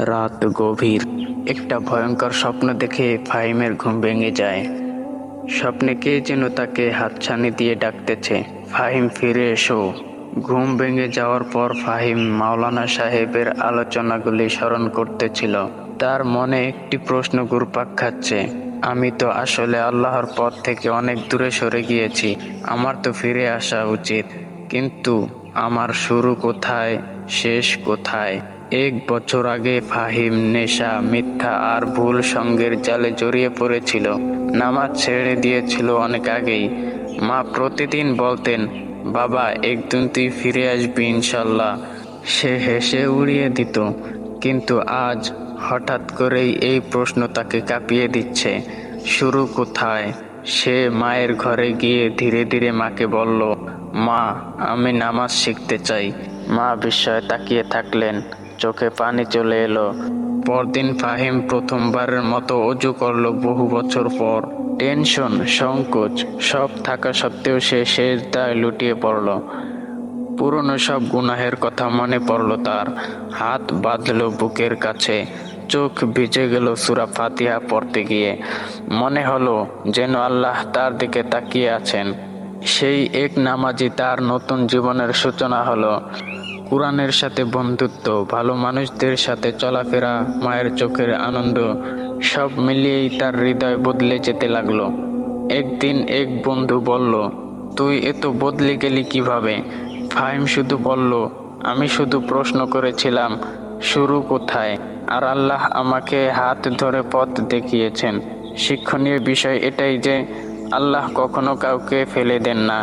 রাত গভীর। একটা ভয়ঙ্কর স্বপ্ন দেখে ফাহিমের ঘুম ভেঙে যায়। স্বপ্নে কে যেন তাকে হাতছানি দিয়ে ডাকতেছে, ফাহিম ফিরে এসো। ঘুম ভেঙে যাওয়ার পর ফাহিম মাওলানা সাহেবের আলোচনাগুলি স্মরণ করতেছিল। তার মনে একটি প্রশ্ন ঘুরপাক খাচ্ছে, আমি তো আসলে আল্লাহর পথ থেকে অনেক দূরে সরে গিয়েছি। আমার তো ফিরে আসা উচিত, কিন্তু আমার শুরু কোথায়, শেষ কোথায়? 1 বছর আগে ফাহিম নেশা, মিথ্যা আর ভুল সঙ্গের জালে জড়িয়ে পড়েছিল। নামাজ ছেড়ে দিয়েছিল অনেক আগেই। মা প্রতিদিন বলতেন, বাবা একদিন তুই ফিরে আসবি ইনশাল্লাহ। সে হেসে উড়িয়ে দিত। কিন্তু আজ হঠাৎ করেই এই প্রশ্ন তাকে কাঁপিয়ে দিচ্ছে, শুরু কোথায়? সে মায়ের ঘরে গিয়ে ধীরে ধীরে মাকে বলল, মা আমি নামাজ শিখতে চাই। মা বিস্ময়ে তাকিয়ে থাকলেন, চোখে পানি চলে এলো। পরদিন ফাহিম প্রথমবারের মতো অজু করলো বহু বছর পর। টেনশন, সংকোচ সব থাকা সত্ত্বেও সে সেজদায় লুটিয়ে পড়ল। পুরনো সব গুনাহের কথা মনে পড়ল তার। হাত বাঁধল বুকের কাছে, চোখ ভিজে গেল সূরা ফাতিহা পড়তে গিয়ে। মনে হলো যেন আল্লাহ তার দিকে তাকিয়ে আছেন। সেই এক নামাজই তার নতুন জীবনের সূচনা হলো। কুরআনের সাথে বন্ধুত্ব, ভালো মানুষদের সাথে চলাফেরা, মায়ের চোখের আনন্দ, সব মিলিয়েই তার হৃদয় বদলে যেতে লাগলো। একদিন এক বন্ধু বলল, তুই এত বদলে গেলি কিভাবে? ফাহিম শুধু বলল, আমি শুধু প্রশ্ন করেছিলাম শুরু কোথায়, আর আল্লাহ আমাকে হাত ধরে পথ দেখিয়েছেন। শিক্ষণীয় বিষয় এটাই যে আল্লাহ কখনো কাউকে ফেলে দেন না।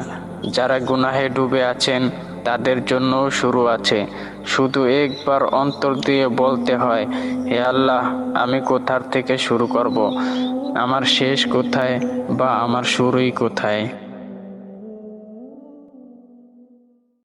যারা গুনাহে ডুবে আছেন তাদের জন্যও শুরু আছে। শুধু একবার অন্তর দিয়ে বলতে হয়, হে আল্লাহ, আমি কোথার থেকে শুরু করব? আমার শেষ কোথায় বা আমার শুরুই কোথায়?